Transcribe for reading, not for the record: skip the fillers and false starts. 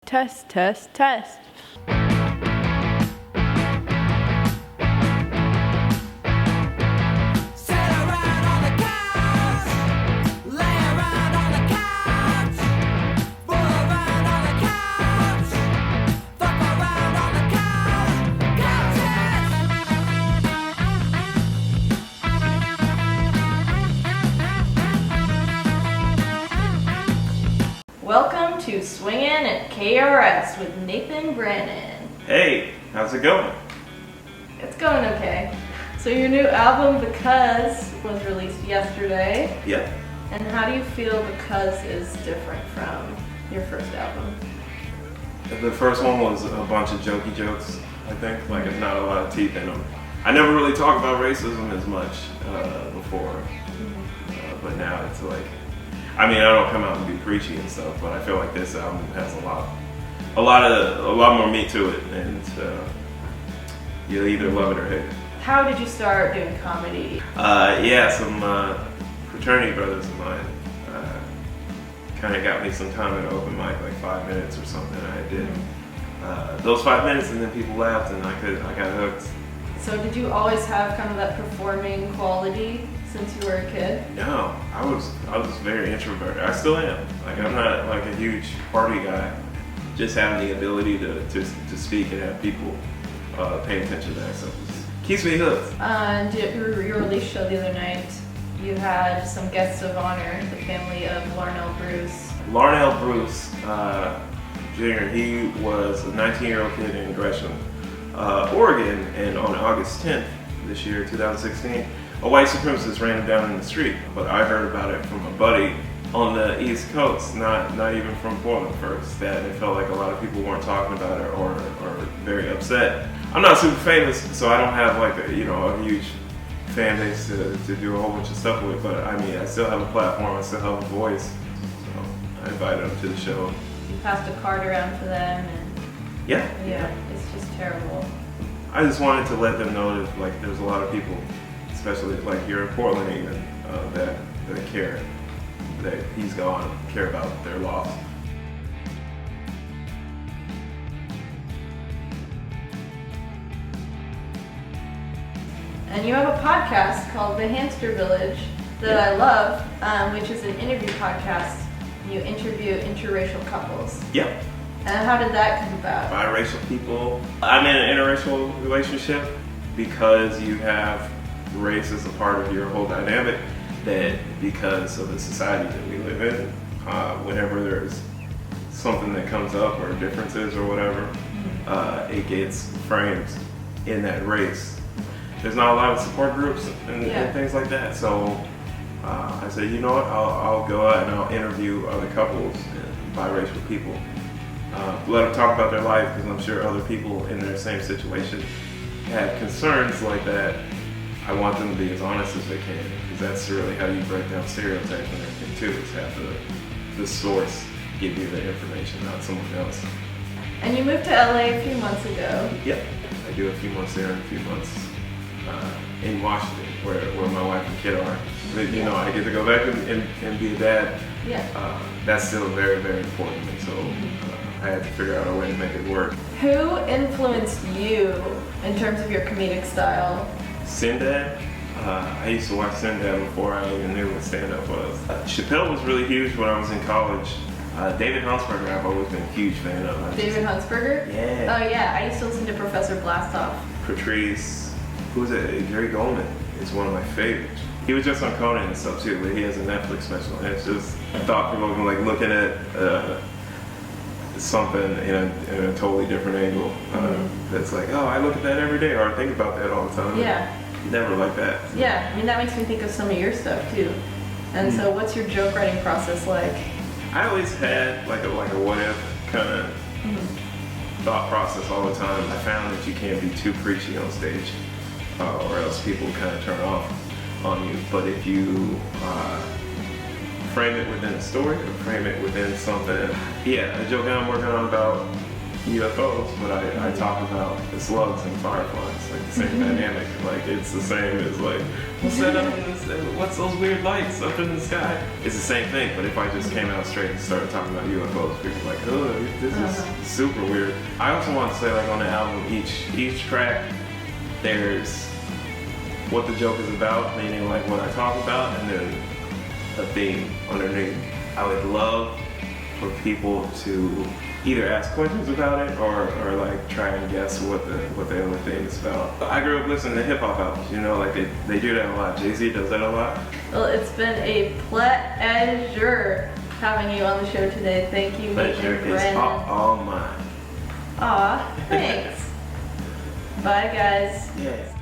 Test, test, test. Welcome to Swingin' at KRS with Nathan Brannon. Hey, how's it going? It's going okay. So your new album, Because, was released yesterday. Yeah. And how do you feel Because is different from your first album? The first one was a bunch of jokey jokes, I think. Like, it's not a lot of teeth in them. I never really talked about racism as much before. But now it's like, I mean, I don't come out and be preachy and stuff, but I feel like this album has a lot more meat to it, and you'll either love it or hate it. How did you start doing comedy? Some fraternity brothers of mine kind of got me some time at an open mic, like 5 minutes or something. I did those 5 minutes, and then people laughed, and I got hooked. So did you always have kind of that performing quality since you were a kid? No, I was very introverted. I still am. Like, I'm not like a huge party guy. Just having the ability to speak and have people pay attention to that stuff keeps me hooked. Your release show the other night, you had some guests of honor, the family of Larnell Bruce. Larnell Bruce Jr., he was a 19-year-old kid in Gresham, Oregon, and on August 10th this year, 2016, a white supremacist ran him down in the street. But I heard about it from a buddy on the East Coast, not even from Portland first, that it felt like a lot of people weren't talking about it or very upset. I'm not super famous, so I don't have like a huge fan base to do a whole bunch of stuff with, but I mean, I still have a platform, I still have a voice, so I invited them to the show. You passed a card around for them, and yeah, it's just terrible. I just wanted to let them know that like there's a lot of people, especially like here in Portland even, that care that he's gone, care about their loss. And you have a podcast called The Hamster Village that I love, which is an interview podcast. You interview interracial couples. Yep. And how did that come about? Biracial people. I'm in an interracial relationship because you have race as a part of your whole dynamic, that because of the society that we live in, whenever there's something that comes up or differences or whatever, it gets framed in that race. There's not a lot of support groups and things like that, so I said, you know what, I'll go out and I'll interview other couples and biracial people. Let them talk about their life, because I'm sure other people in their same situation have concerns like that. I want them to be as honest as they can, because that's really how you break down stereotypes and everything too, is have the source give you the information, not someone else. And you moved to LA a few months ago. Yep, I do a few months there and a few months in Washington, where my wife and kid are. But, I get to go back and be a dad. Yeah. That's still very, very important, and so I had to figure out a way to make it work. Who influenced you in terms of your comedic style? Sinbad. I used to watch Sinbad before I even knew what stand-up was. Chappelle was really huge when I was in college. David Huntsberger, I've always been a huge fan of. David Huntsberger? Yeah. Oh yeah, I used to listen to Professor Blastoff. Patrice, who was it? Jerry Goldman is one of my favorites. He was just on Conan and stuff too, but he has a Netflix special, and it's just thought-provoking, like looking at something in a totally different angle. That's like, oh, I look at that every day, or I think about that all the time. Yeah. Never like that. Yeah, I mean, that makes me think of some of your stuff too. And so what's your joke writing process like? I always had like a what if kind of thought process all the time. I found that you can't be too preachy on stage, or else people kind of turn off on you. But if you frame it within a story or frame it within something, a joke I'm working on about UFOs, but I talk about the slugs and fireflies, like the same dynamic. Like it's the same as like, what's that up in this, what's those weird lights up in the sky? It's the same thing, but if I just came out straight and started talking about UFOs, people are like, oh, this is super weird. I also want to say, like, on the album, each track, there's what the joke is about, meaning like what I talk about, and then a theme underneath. I would love for people to either ask questions about it or like try and guess what the other thing is about. I grew up listening to hip hop albums, you know, like they do that a lot. Jay-Z does that a lot. Well, it's been a pleasure having you on the show today. Thank you, Pleasure Nathan is Brannon. all mine. Aw, thanks. Bye, guys. Yeah.